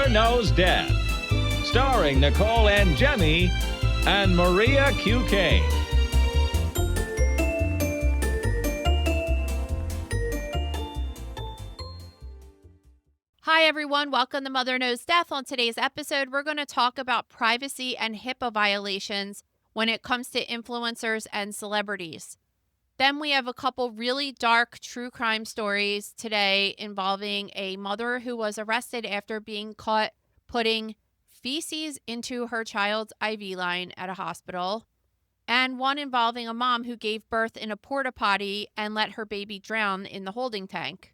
Mother Knows Death, starring Nicole and Jemmy and Maria QK. Hi, everyone. Welcome to Mother Knows Death. On today's episode, we're going to talk about privacy and HIPAA violations when it comes to influencers and celebrities. Then we have a couple really dark true crime stories today involving a mother who was arrested after being caught putting feces into her child's IV line at a hospital, and one involving a mom who gave birth in a porta-potty and let her baby drown in the holding tank.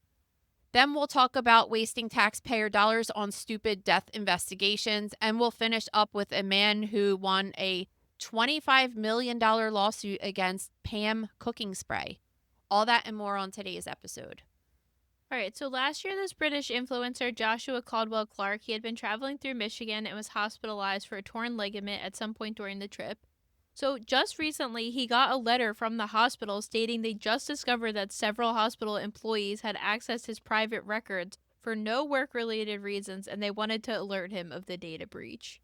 Then we'll talk about wasting taxpayer dollars on stupid death investigations, and we'll finish up with a man who won a $25 million lawsuit against Pam Cooking Spray. All that and more on today's episode. All right, so last year, this British influencer, Joshua Caldwell Clark, he had been traveling through Michigan and was hospitalized for a torn ligament at some point during the trip. So just recently, he got a letter from the hospital stating they just discovered that several hospital employees had accessed his private records for no work-related reasons, and they wanted to alert him of the data breach.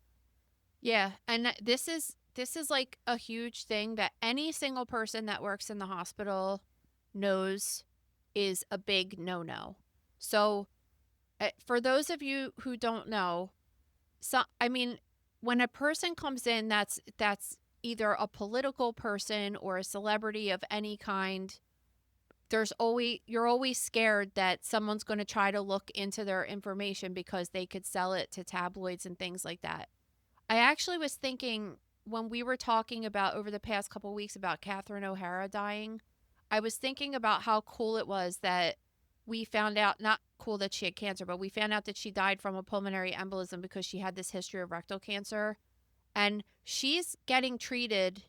Yeah, and this is like a huge thing that any single person that works in the hospital knows is a big no-no. So for those of you who don't know, when a person comes in that's either a political person or a celebrity of any kind, you're always scared that someone's going to try to look into their information because they could sell it to tabloids and things like that. I actually was thinking when we were talking about over the past couple of weeks about Catherine O'Hara dying, I was thinking about how cool it was that we found out, not cool that she had cancer, but we found out that she died from a pulmonary embolism because she had this history of rectal cancer. And she's getting treated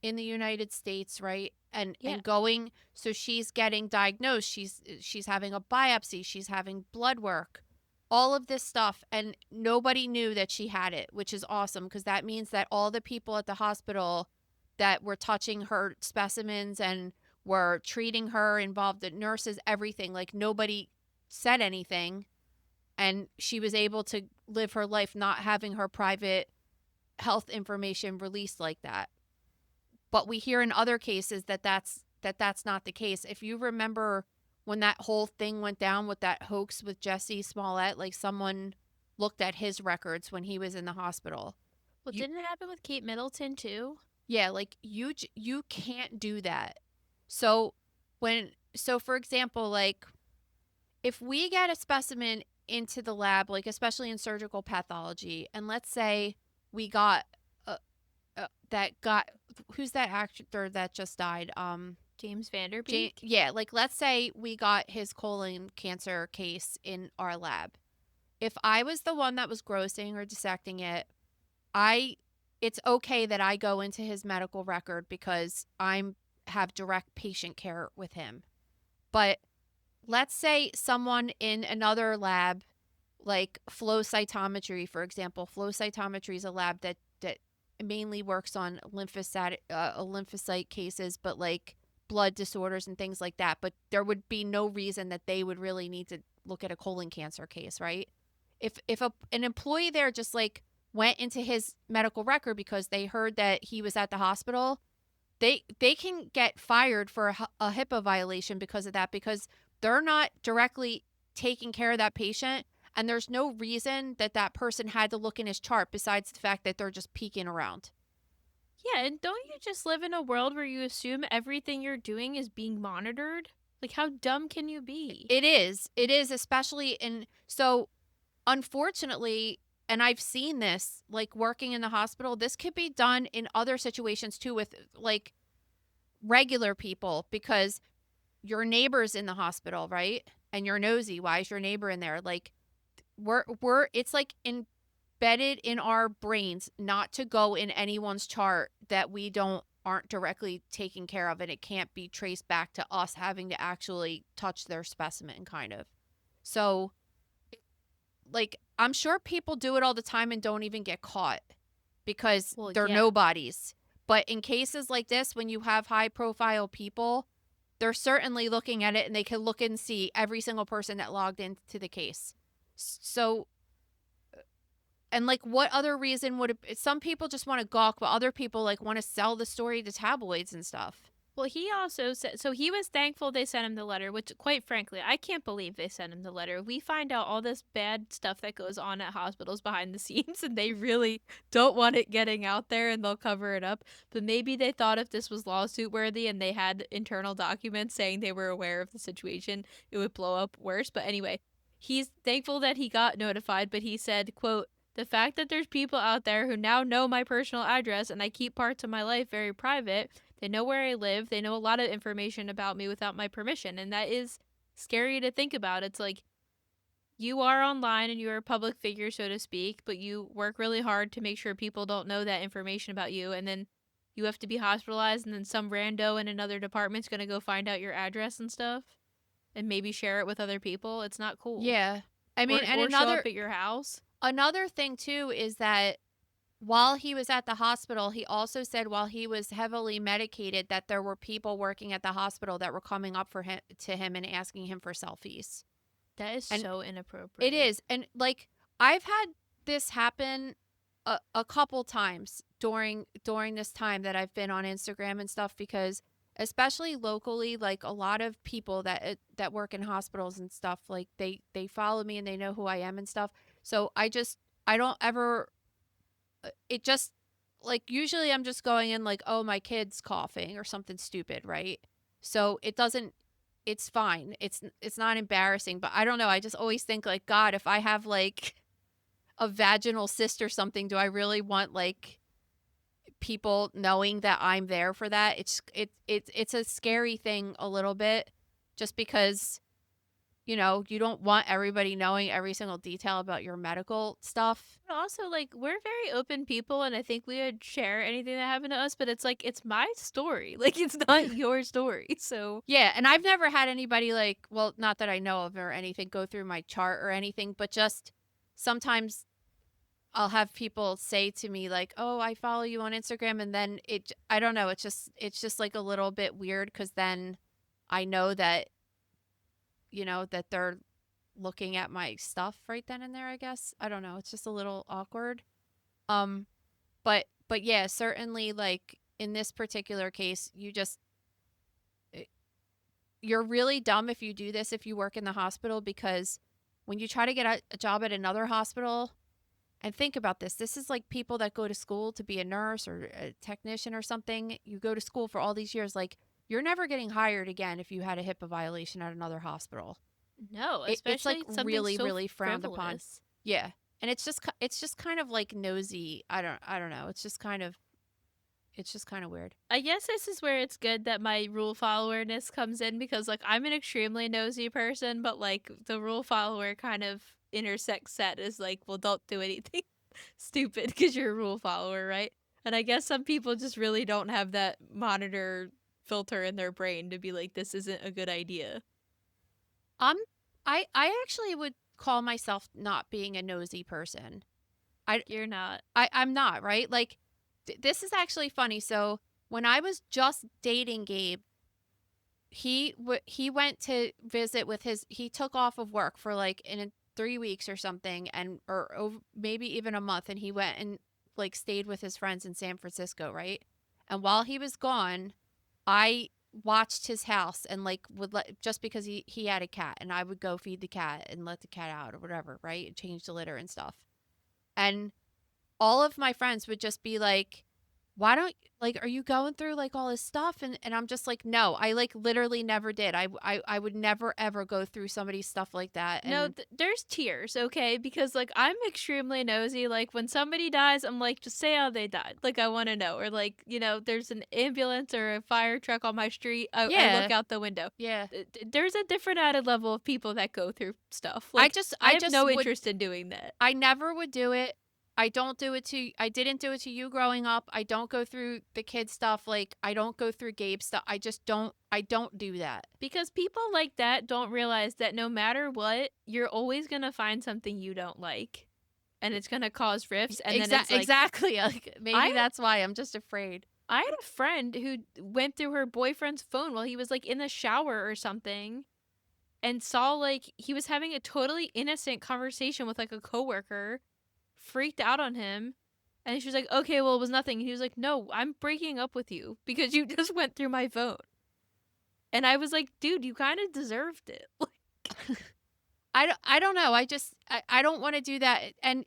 in the United States, right? And going, so she's getting diagnosed. She's having a biopsy. She's having blood work. All of this stuff, and nobody knew that she had it, which is awesome because that means that all the people at the hospital that were touching her specimens and were treating her, involved the nurses, everything, like nobody said anything, and she was able to live her life not having her private health information released like that. But we hear in other cases that that's not the case. If you remember when that whole thing went down with that hoax with Jussie Smollett, like someone looked at his records when he was in the hospital. Well, didn't it happen with Kate Middleton too? Yeah, like you can't do that. So for example, like if we get a specimen into the lab, like especially in surgical pathology, and let's say we got who's that actor that just died? James Vanderbeek? Yeah, like let's say we got his colon cancer case in our lab. If I was the one that was grossing or dissecting it, it's okay that I go into his medical record because I'm have direct patient care with him. But let's say someone in another lab, like flow cytometry, for example. Flow cytometry is a lab that mainly works on lymphocyte cases, but like blood disorders and things like that. But there would be no reason that they would really need to look at a colon cancer case, right? If an employee there just like went into his medical record because they heard that he was at the hospital, they can get fired for a HIPAA violation because of that, because they're not directly taking care of that patient, and there's no reason that person had to look in his chart besides the fact that they're just peeking around. Yeah, and don't you just live in a world where you assume everything you're doing is being monitored? Like, how dumb can you be? It is, especially so unfortunately, and I've seen this, like working in the hospital, this could be done in other situations too with like regular people, because your neighbor's in the hospital, right? And you're nosy. Why is your neighbor in there? Like it's like embedded in our brains not to go in anyone's chart that we aren't directly taking care of, and it can't be traced back to us having to actually touch their specimen, kind of. So like I'm sure people do it all the time and don't even get caught because they're nobodies. But in cases like this, when you have high profile people, they're certainly looking at it, and they can look and see every single person that logged into the case. So And like, what other reason would it? Some people just want to gawk, but other people like want to sell the story to tabloids and stuff. Well, he also said, so he was thankful they sent him the letter, which, quite frankly, I can't believe they sent him the letter. We find out all this bad stuff that goes on at hospitals behind the scenes, and they really don't want it getting out there, and they'll cover it up. But maybe they thought if this was lawsuit worthy and they had internal documents saying they were aware of the situation, it would blow up worse. But anyway, he's thankful that he got notified, but he said, quote, "The fact that there's people out there who now know my personal address and I keep parts of my life very private. They know where I live. They know a lot of information about me without my permission." And that is scary to think about. It's like you are online and you're a public figure, so to speak, but you work really hard to make sure people don't know that information about you. And then you have to be hospitalized, and then some rando in another department's going to go find out your address and stuff and maybe share it with other people. It's not cool. Yeah. I mean, and or show up at your house. Another thing too is that while he was at the hospital, he also said while he was heavily medicated that there were people working at the hospital that were coming up to him and asking him for selfies. That is And so inappropriate. It is. And like, I've had this happen a couple times during this time that I've been on Instagram and stuff, because especially locally, like a lot of people that work in hospitals and stuff, like they follow me and they know who I am and stuff. So I don't ever, it just, like, usually I'm just going in like, oh, my kid's coughing or something stupid, right? So it's fine. It's not embarrassing, but I don't know. I just always think like, God, if I have like a vaginal cyst or something, do I really want like people knowing that I'm there for that? It's a scary thing a little bit, just because, you know, you don't want everybody knowing every single detail about your medical stuff. But also, like, we're very open people, and I think we would share anything that happened to us, but it's like, it's my story. Like, it's not your story. So, Yeah, and I've never had anybody like, well, not that I know of or anything, go through my chart or anything, but just sometimes I'll have people say to me like, "Oh, I follow you on Instagram," and then I don't know, it's just like a little bit weird, because then I know that, you know, that they're looking at my stuff right then and there, I guess. I don't know, it's just a little awkward. Um but yeah, certainly like in this particular case, you're really dumb if you do this if you work in the hospital, because when you try to get a job at another hospital, and think about this, this is like people that go to school to be a nurse or a technician or something. You go to school for all these years, like, you're never getting hired again if you had a HIPAA violation at another hospital. no, It's especially like something really, so really frowned upon. frivolous. Yeah, and it's just kind of like nosy. I don't know. It's just kind of weird. I guess this is where it's good that my rule followerness comes in, because, like, I'm an extremely nosy person, but, like, the rule follower kind of intersects that as, like, well, don't do anything stupid because you're a rule follower, right? And I guess some people just really don't have that monitor filter in their brain to be like, this isn't a good idea. I actually would call myself not being a nosy person. You're not. I'm not, right? Like, this is actually funny. So when I was just dating Gabe, he went to visit with he took off of work for like in 3 weeks or something, and or maybe even a month, and he went and like stayed with his friends in San Francisco, right? And while he was gone, I watched his house and like just because he had a cat, and I would go feed the cat and let the cat out or whatever, right? And change the litter and stuff. And all of my friends would just be like, why don't, like, are you going through like all this stuff? And I'm just like, no, I like literally never did. I would never ever go through somebody's stuff like that. And No, there's tiers, okay? Because, like, I'm extremely nosy. Like, when somebody dies, I'm like, just say how they died. Like, I want to know. Or, like, you know, there's an ambulance or a fire truck on my street. I look out the window. Yeah. There's a different added level of people that go through stuff. Like, I have no interest in doing that. I never would do it. I didn't do it to you growing up. I don't go through the kid stuff. Like, I don't go through Gabe stuff. I don't do that. Because people like that don't realize that no matter what, you're always going to find something you don't like. And it's going to cause rifts. And then it's like, exactly. Like, maybe that's why I'm just afraid. I had a friend who went through her boyfriend's phone while he was like in the shower or something, and saw like he was having a totally innocent conversation with like a coworker freaked out on him. And she was like, okay, well, it was nothing. And he was like, no, I'm breaking up with you because you just went through my phone. And I was like, dude, you kind of deserved it. I don't know. I don't want to do that. And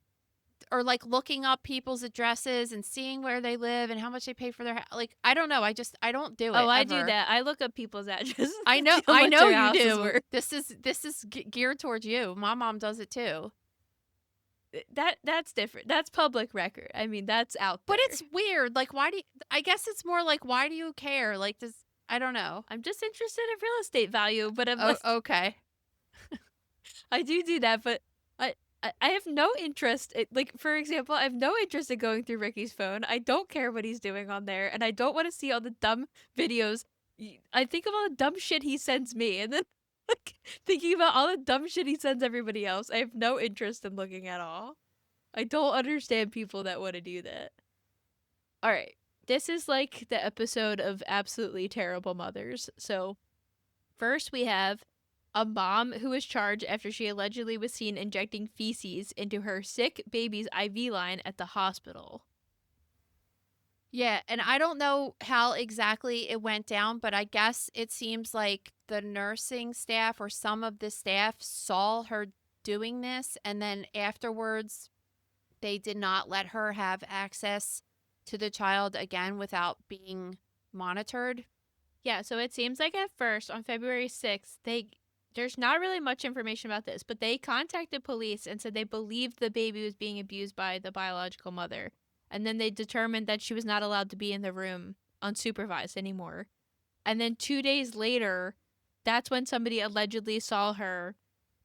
or like looking up people's addresses and seeing where they live and how much they pay for their like I don't know. I don't do it. Oh, I do ever. that. I look up people's addresses. I know. to see how I much know their you houses do. were. This is geared towards you. My mom does it too. That's different. That's public record. I mean, that's out there. But it's weird. Like, why do you, I guess it's more like, why do you care? Like, does, I don't know. I'm just interested in real estate value, but I'm Okay. I do that, but I have no interest. Like, for example, I have no interest in going through Ricky's phone. I don't care what he's doing on there, and I don't want to see all the dumb videos. I think of all the dumb shit he sends me, and then like thinking about all the dumb shit he sends everybody else. I have no interest in looking at all. I don't understand people that want to do that. All right. This is like the episode of absolutely terrible mothers. So, first we have a mom who was charged after she allegedly was seen injecting feces into her sick baby's IV line at the hospital. Yeah, and I don't know how exactly it went down, but I guess it seems like the nursing staff or some of the staff saw her doing this, and then afterwards they did not let her have access to the child again without being monitored. Yeah, so it seems like at first on February 6th, there's not really much information about this, but they contacted police and said they believed the baby was being abused by the biological mother. And then they determined that she was not allowed to be in the room unsupervised anymore. And then 2 days later, that's when somebody allegedly saw her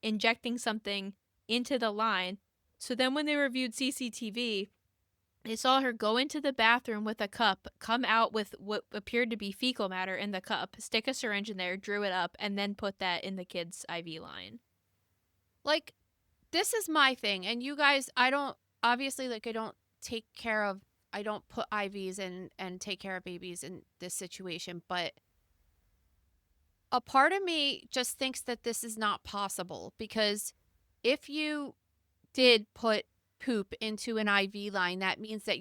injecting something into the line. So then when they reviewed CCTV, they saw her go into the bathroom with a cup, come out with what appeared to be fecal matter in the cup, stick a syringe in there, drew it up, and then put that in the kid's IV line. Like, this is my thing, and you guys, I don't, obviously, like, I don't put IVs in and take care of babies in this situation, but a part of me just thinks that this is not possible, because if you did put poop into an IV line, that means that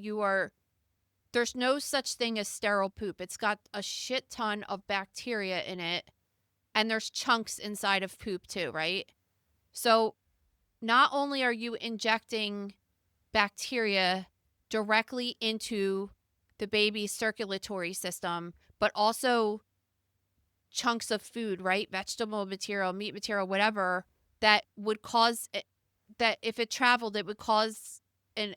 there's no such thing as sterile poop. It's got a shit ton of bacteria in it, and there's chunks inside of poop too, right? So not only are you injecting bacteria directly into the baby's circulatory system, but also chunks of food, right? Vegetable material, meat material, whatever, that would cause that if it traveled, it would cause an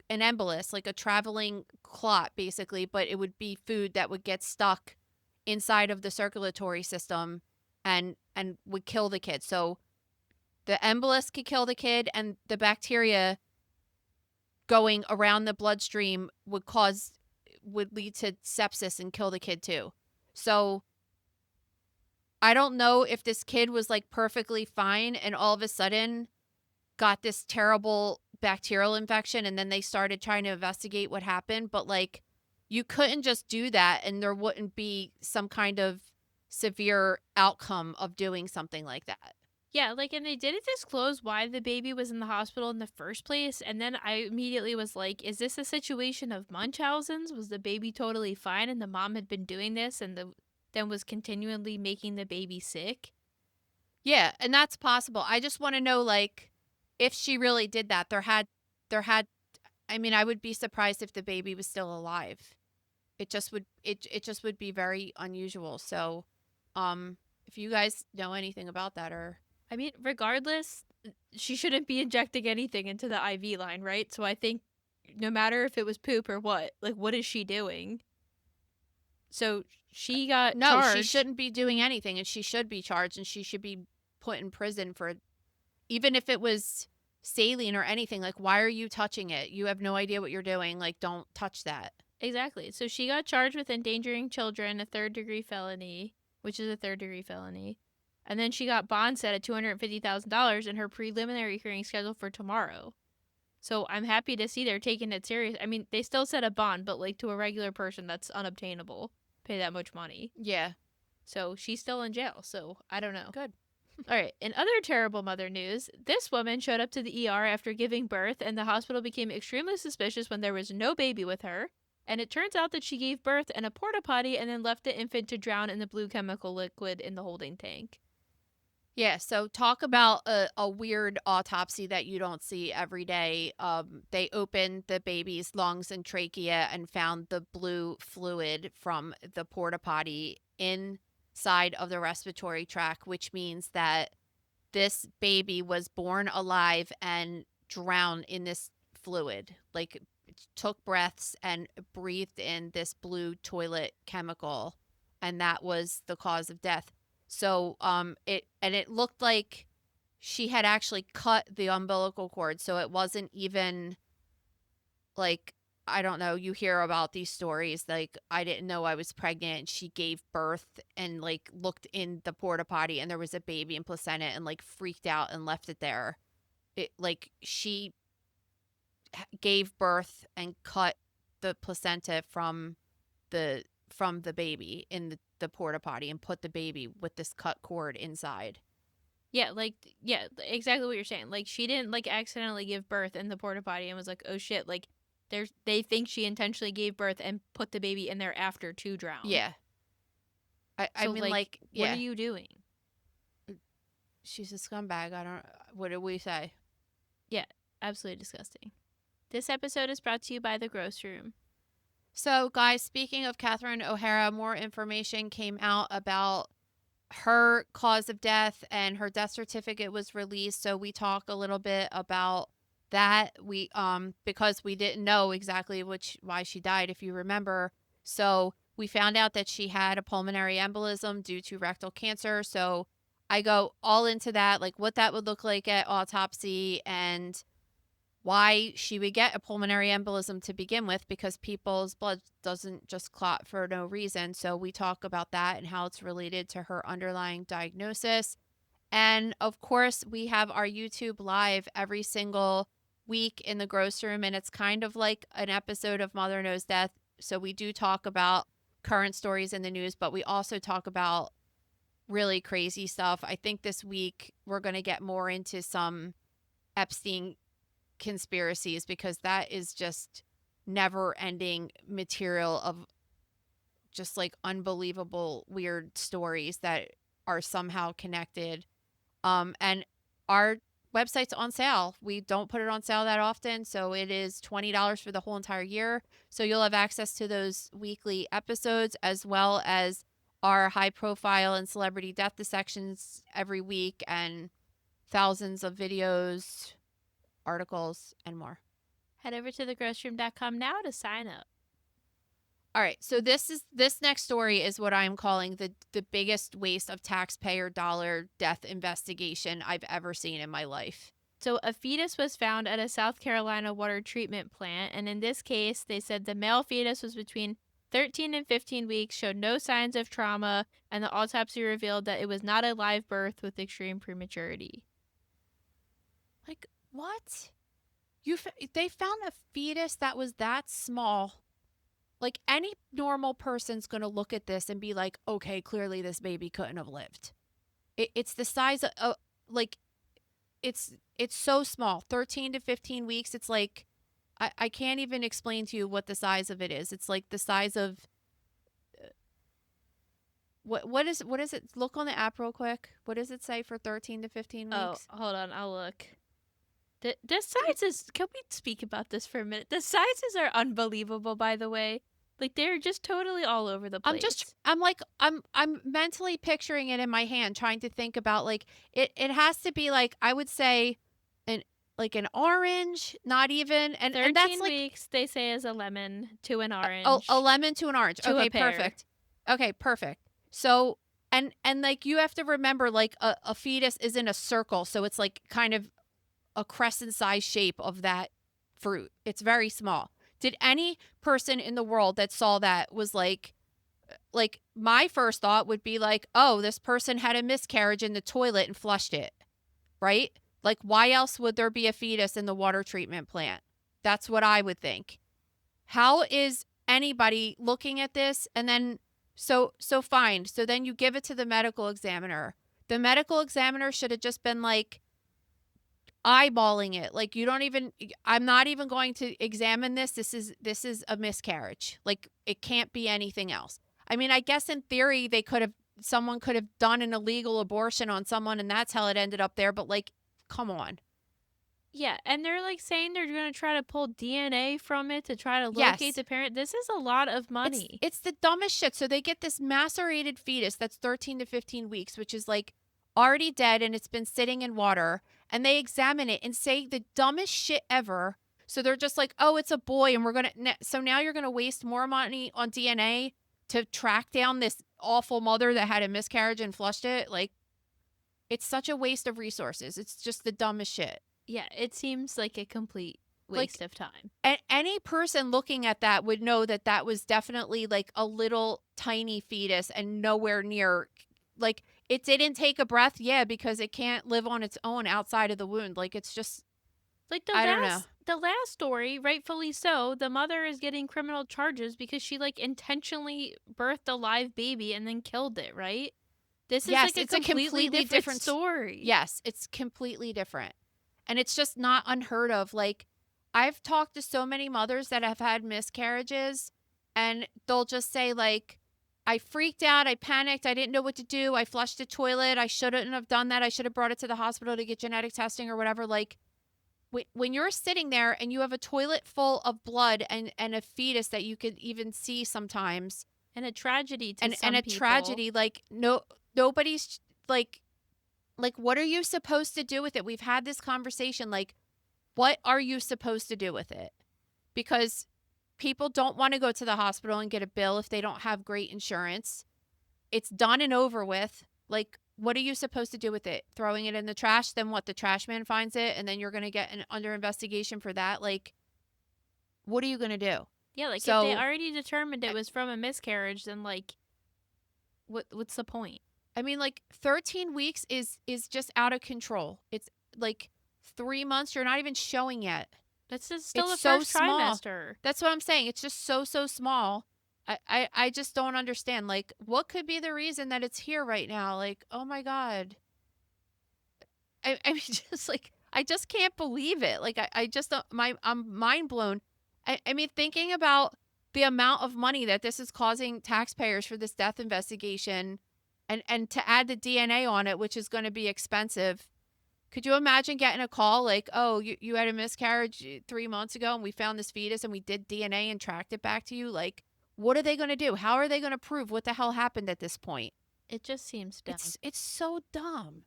embolus, like a traveling clot, basically, but it would be food that would get stuck inside of the circulatory system and would kill the kid. So the embolus could kill the kid, and the bacteria going around the bloodstream would lead to sepsis and kill the kid too. So I don't know if this kid was like perfectly fine and all of a sudden got this terrible bacterial infection, and then they started trying to investigate what happened, but like you couldn't just do that and there wouldn't be some kind of severe outcome of doing something like that. Yeah, like, and they didn't disclose why the baby was in the hospital in the first place. And then I immediately was like, is this a situation of Munchausen's? Was the baby totally fine and the mom had been doing this and then was continually making the baby sick? Yeah, and that's possible. I just want to know, like, if she really did that. I mean, I would be surprised if the baby was still alive. It just would be very unusual. So, if you guys know anything about that, or I mean, regardless, she shouldn't be injecting anything into the IV line, right? So I think no matter if it was poop or what is she doing? So she got no, charged. she shouldn't be doing anything, and she should be charged, and she should be put in prison for, even if it was saline or anything. Like, why are you touching it? You have no idea what you're doing. Like, don't touch that. Exactly. So she got charged with endangering children, a third-degree felony, which is a third-degree felony. And then she got bond set at $250,000 in her preliminary hearing scheduled for tomorrow. So I'm happy to see they're taking it serious. I mean, they still set a bond, but like to a regular person, that's unobtainable. Pay that much money. Yeah. So she's still in jail. So I don't know. Good. All right. In other terrible mother news, this woman showed up to the ER after giving birth, and the hospital became extremely suspicious when there was no baby with her. And it turns out that she gave birth in a porta potty and then left the infant to drown in the blue chemical liquid in the holding tank. Yeah, so talk about a weird autopsy that you don't see every day. They opened the baby's lungs and trachea and found the blue fluid from the porta potty inside of the respiratory tract, which means that this baby was born alive and drowned in this fluid. Like, took breaths and breathed in this blue toilet chemical, and that was the cause of death. So it looked like she had actually cut the umbilical cord, so it wasn't even like, I don't know, you hear about these stories like, I didn't know I was pregnant and she gave birth and like looked in the porta potty and there was a baby and placenta and like freaked out and left it there. It like she gave birth and cut the placenta from the baby in the porta potty and put the baby with this cut cord inside. Yeah, exactly what you're saying. Like, she didn't like accidentally give birth in the porta potty and was like, oh shit, like they think she intentionally gave birth and put the baby in there after to drown. Yeah. I So, mean, like, what yeah. are you doing? She's a scumbag. I don't. What did we say? Yeah, absolutely disgusting. This episode is brought to you by The Gross Room. So, guys, speaking of Catherine O'Hara, more information came out about her cause of death and her death certificate was released. So we talk a little bit about that. We because we didn't know exactly why she died, if you remember. So we found out that she had a pulmonary embolism due to rectal cancer. So I go all into that, like what that would look like at autopsy and why she would get a pulmonary embolism to begin with, because people's blood doesn't just clot for no reason. So we talk about that and how it's related to her underlying diagnosis. And of course, we have our YouTube live every single week in the Gross Room, and it's kind of like an episode of Mother Knows Death. So we do talk about current stories in the news, but we also talk about really crazy stuff. I think this week we're going to get more into some Epstein conspiracies, because that is just never ending material of just like unbelievable weird stories that are somehow connected. And our website's on sale. We don't put it on sale that often, so it is $20 for the whole entire year. So you'll have access to those weekly episodes as well as our high profile and celebrity death dissections every week and thousands of videos, articles, and more. Head over to thegrossroom.com now to sign up. All right, so this next story is what I'm calling the biggest waste of taxpayer dollar death investigation I've ever seen in my life. So a fetus was found at a South Carolina water treatment plant, and in this case, they said the male fetus was between 13 and 15 weeks, showed no signs of trauma, and the autopsy revealed that it was not a live birth with extreme prematurity. Like, what? They found a fetus that was that small. Like, any normal person's going to look at this and be like, okay, clearly this baby couldn't have lived. It's the size of, like, it's so small. 13 to 15 weeks. It's like, I can't even explain to you what the size of it is. It's like the size of, what is it? Look on the app real quick. What does it say for 13 to 15 weeks? Oh, hold on. I'll look. The sizes, can we speak about this for a minute? The sizes are unbelievable, by the way. Like, they're just totally all over the place. I'm mentally picturing it in my hand, trying to think about, like, it has to be like, I would say an orange, not even, and 13 that's like weeks, they say, is a lemon to an orange. a lemon to an orange. To Okay, a pear. perfect. Okay, perfect. So, and like, you have to remember, like, a fetus is in a circle, so it's like kind of a crescent size shape of that fruit. It's very small. Did any person in the world that saw that was like my first thought would be like, oh, this person had a miscarriage in the toilet and flushed it, right? Like, why else would there be a fetus in the water treatment plant? That's what I would think. How is anybody looking at this? And then, so fine. So then you give it to the medical examiner. the medical examiner should have just been like eyeballing it. Like, you don't even, I'm not even going to examine this. This is a miscarriage. Like, it can't be anything else. I mean, I guess in theory someone could have done an illegal abortion on someone and that's how it ended up there, but like, come on. Yeah, and they're like saying they're going to try to pull DNA from it to try to locate Yes. the parent. This is a lot of money. It's the dumbest shit. So they get this macerated fetus that's 13 to 15 weeks, which is like already dead and it's been sitting in water, and they examine it and say the dumbest shit ever. So they're just like, "Oh, it's a boy," and we're going to so now you're going to waste more money on DNA to track down this awful mother that had a miscarriage and flushed it. Like, it's such a waste of resources. It's just the dumbest shit. Yeah, it seems like a complete waste of time. And any person looking at that would know that that was definitely like a little tiny fetus and nowhere near, like, it didn't take a breath. Yeah, because it can't live on its own outside of the wound. Like, it's just, Like I don't know. the last story, rightfully so, the mother is getting criminal charges because she like intentionally birthed a live baby and then killed it, right? This is Yes, like a it's a completely completely different story. Yes, it's completely different. And it's just not unheard of. Like, I've talked to so many mothers that have had miscarriages, and they'll just say, like, I freaked out, I panicked, I didn't know what to do, I flushed the toilet, I shouldn't have done that, I should have brought it to the hospital to get genetic testing or whatever. Like, when you're sitting there and you have a toilet full of blood and a fetus that you could even see sometimes, And a tragedy to and some a people. tragedy, like, nobody's like, what are you supposed to do with it? We've had this conversation. Like, what are you supposed to do with it? Because people don't want to go to the hospital and get a bill if they don't have great insurance. It's done and over with. Like, what are you supposed to do with it? Throwing it in the trash? Then what? The trash man finds it and then you're going to get under investigation for that? Like, what are you going to do? Yeah, like if So- they already determined it was from a miscarriage, then like what's the point? I mean, like, 13 weeks is just out of control. It's like 3 months. You're not even showing yet. That's just still It's the so first small. trimester. That's what I'm saying. It's just so small. I just don't understand. Like, what could be the reason that it's here right now? Like, oh my God. I mean, just like, I just can't believe it. Like, I just don't, I'm mind blown. I mean, thinking about the amount of money that this is causing taxpayers for this death investigation, and to add the DNA on it, which is going to be expensive. Could you imagine getting a call like, "Oh, you had a miscarriage 3 months ago and we found this fetus and we did DNA and tracked it back to you"? Like, what are they going to do? How are they going to prove what the hell happened at this point? It just seems dumb. It's so dumb.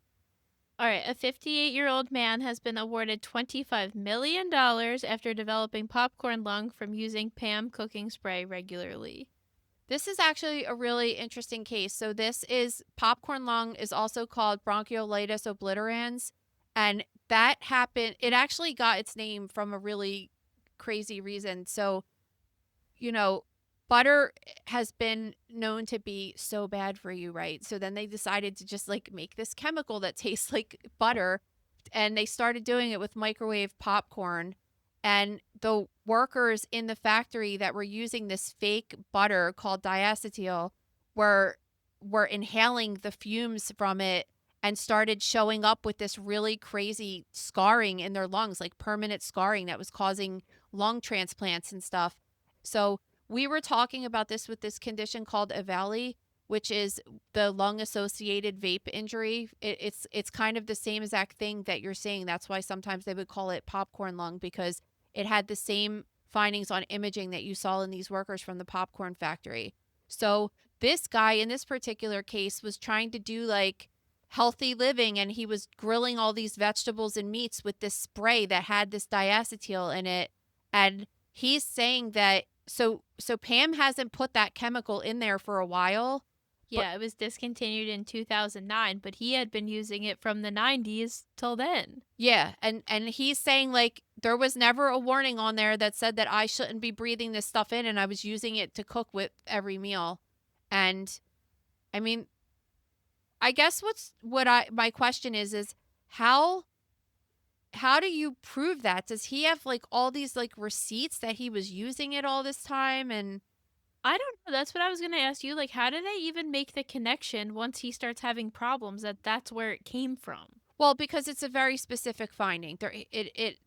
All right, a 58-year-old man has been awarded $25 million after developing popcorn lung from using Pam cooking spray regularly. This is actually a really interesting case. So this is popcorn lung, is also called bronchiolitis obliterans. And that happened, it actually got its name from a really crazy reason. So, butter has been known to be so bad for you, right? So then they decided to just like make this chemical that tastes like butter. And they started doing it with microwave popcorn. And the workers in the factory that were using this fake butter called diacetyl were inhaling the fumes from it and started showing up with this really crazy scarring in their lungs, like permanent scarring that was causing lung transplants and stuff. So we were talking about this with this condition called EVALI, which is the lung-associated vape injury. It's kind of the same exact thing that you're saying. That's why sometimes they would call it popcorn lung, because it had the same findings on imaging that you saw in these workers from the popcorn factory. So this guy in this particular case was trying to do like healthy living, and he was grilling all these vegetables and meats with this spray that had this diacetyl in it. And he's saying that so Pam hasn't put that chemical in there for a while. Yeah, it was discontinued in 2009, but he had been using it from the 90s till then. Yeah, and he's saying like there was never a warning on there that said that I shouldn't be breathing this stuff in, and I was using it to cook with every meal. And I mean, I guess my question is how do you prove that? Does he have like all these like receipts that he was using it all this time? And I don't know. That's what I was gonna ask you. Like, how do they even make the connection once he starts having problems that that's where it came from? Well, because it's a very specific finding.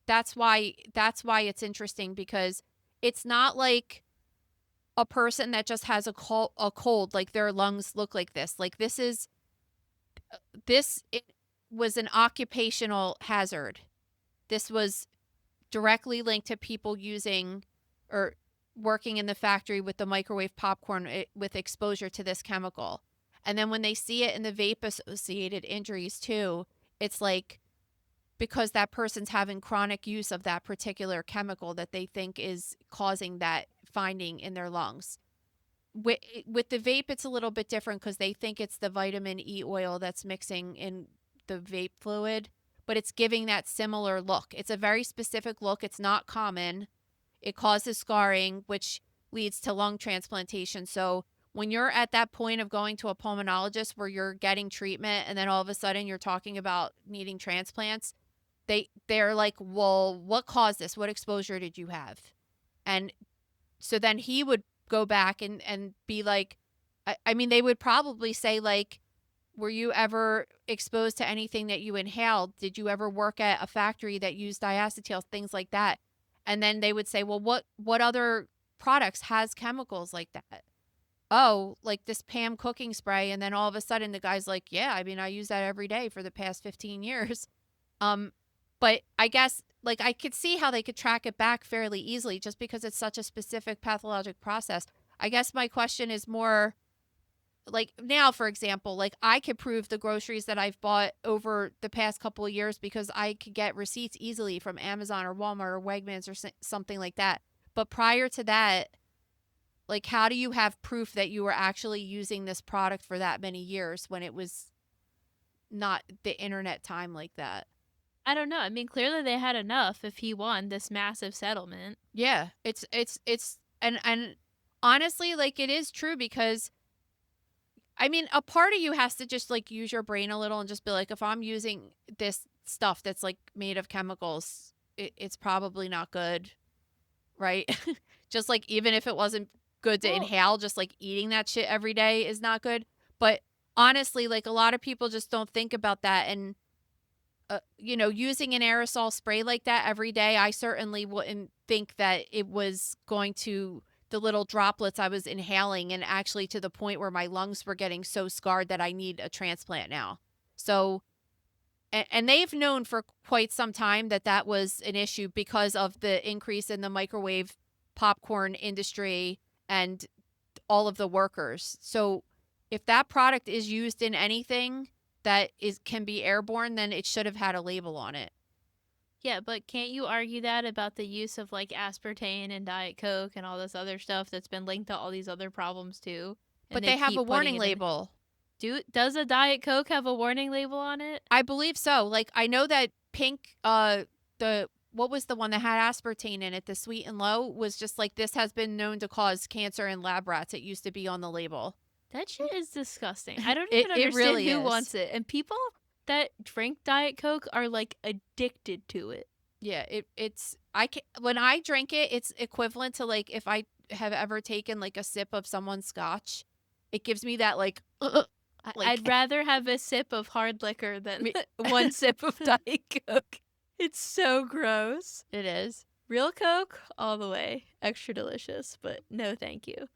That's why it's interesting, because it's not like a person that just has a cold, like their lungs look like this. Like it was an occupational hazard. This was directly linked to people using or working in the factory with the microwave popcorn with exposure to this chemical. And then when they see it in the vape associated injuries too, it's like because that person's having chronic use of that particular chemical that they think is causing that finding in their lungs. With the vape, it's a little bit different because they think it's the vitamin E oil that's mixing in the vape fluid, but it's giving that similar look. It's a very specific look. It's not common. It causes scarring, which leads to lung transplantation. So when you're at that point of going to a pulmonologist where you're getting treatment and then all of a sudden you're talking about needing transplants, they're like, well, what caused this? What exposure did you have? And so then he would go back and be like, I mean, they would probably say, like, were you ever exposed to anything that you inhaled? Did you ever work at a factory that used diacetyl, things like that? And then they would say, well, what other products has chemicals like that? Oh, like this Pam cooking spray. And then all of a sudden the guy's like, yeah, I mean, I use that every day for the past 15 years. But I guess, like, I could see how they could track it back fairly easily just because it's such a specific pathologic process. I guess my question is more like now, for example, like I could prove the groceries that I've bought over the past couple of years because I could get receipts easily from Amazon or Walmart or Wegmans or something like that. But prior to that, like, how do you have proof that you were actually using this product for that many years when it was not the internet time like that? I don't know. I mean, clearly they had enough if he won this massive settlement. Yeah, it's and honestly, like, it is true because I mean, a part of you has to just like use your brain a little and just be like, if I'm using this stuff that's like made of chemicals, it's probably not good, right? Just like even if it wasn't good to Well, inhale, just like eating that shit every day is not good. But honestly, like a lot of people just don't think about that. And using an aerosol spray like that every day, I certainly wouldn't think that it was going to the little droplets I was inhaling and actually to the point where my lungs were getting so scarred that I need a transplant now. So, and they've known for quite some time that that was an issue because of the increase in the microwave popcorn industry and all of the workers. So, if that product is used in anything that can be airborne, then it should have had a label on it. yeah, but can't you argue that about the use of like aspartame and Diet Coke and all this other stuff that's been linked to all these other problems too? And But they have keep a putting warning it in. label. Does a Diet Coke have a warning label on it? I believe so. Like I know that pink the what was the one that had aspartame in it, the sweet and low, was just like this has been known to cause cancer in lab rats. It used to be on the label. That shit is disgusting. I don't It even understand really who is. wants it. And people that drink Diet Coke are like addicted to it. Yeah, it's I can when I drink it, it's equivalent to like if I have ever taken like a sip of someone's scotch. It gives me that like I'd rather have a sip of hard liquor than Me- one sip of Diet Coke. It's so gross. it is. Real Coke, all the way. Extra delicious, but no thank you.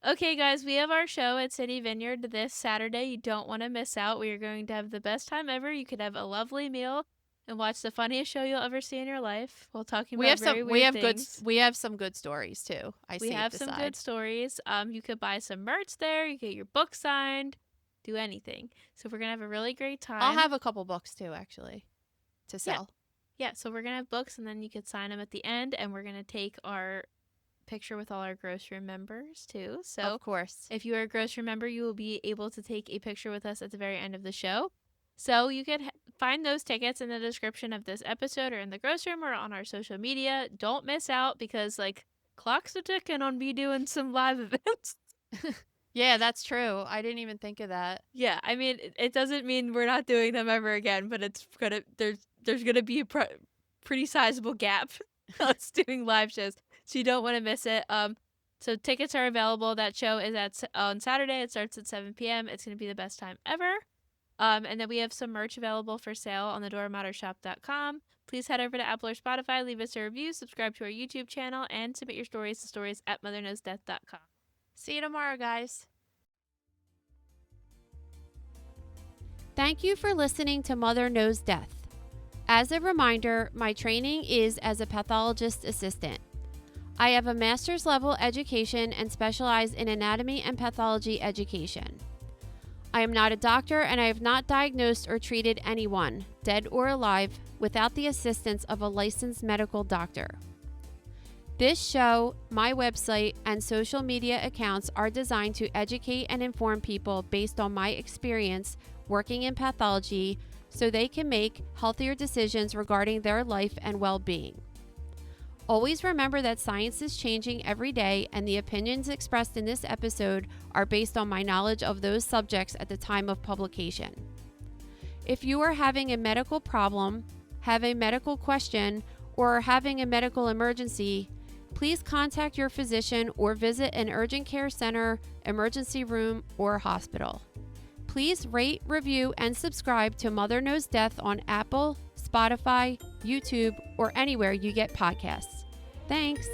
Okay, guys, we have our show at City Vineyard this Saturday. You don't want to miss out. We are going to have the best time ever. You could have a lovely meal and watch the funniest show you'll ever see in your life while talking about very weird things. We have some good stories too. We have some good stories. You could buy some merch there. You get your book signed. Do anything. So we're gonna have a really great time. I'll have a couple books too, actually, to sell. Yeah, so we're gonna have books, and then you could sign them at the end, and we're gonna take our picture with all our grocery members too. So Of course. if you are a grocery member, you will be able to take a picture with us at the very end of the show. So you could find those tickets in the description of this episode or in the grocery room or on our social media. Don't miss out because like clocks are ticking on me doing some live events. Yeah, that's true. I didn't even think of that. Yeah, I mean, it doesn't mean we're not doing them ever again, but it's gonna there's gonna be a pretty sizable gap us doing live shows, so you don't want to miss it. So tickets are available. That show is on Saturday. It starts at 7 p.m. It's going to be the best time ever. And then we have some merch available for sale on thedoormattershop.com. Please head over to Apple or Spotify, leave us a review, subscribe to our YouTube channel, and submit your stories to stories@motherknowsdeath.com. See you tomorrow, guys. Thank you for listening to Mother Knows Death. As a reminder, my training is as a pathologist assistant. I have a master's level education and specialize in anatomy and pathology education. I am not a doctor and I have not diagnosed or treated anyone, dead or alive, without the assistance of a licensed medical doctor. This show, my website, and social media accounts are designed to educate and inform people based on my experience working in pathology so they can make healthier decisions regarding their life and well-being. Always remember that science is changing every day and the opinions expressed in this episode are based on my knowledge of those subjects at the time of publication. If you are having a medical problem, have a medical question, or are having a medical emergency, please contact your physician or visit an urgent care center, emergency room, or hospital. Please rate, review, and subscribe to Mother Knows Death on Apple, Spotify, YouTube, or anywhere you get podcasts. Thanks.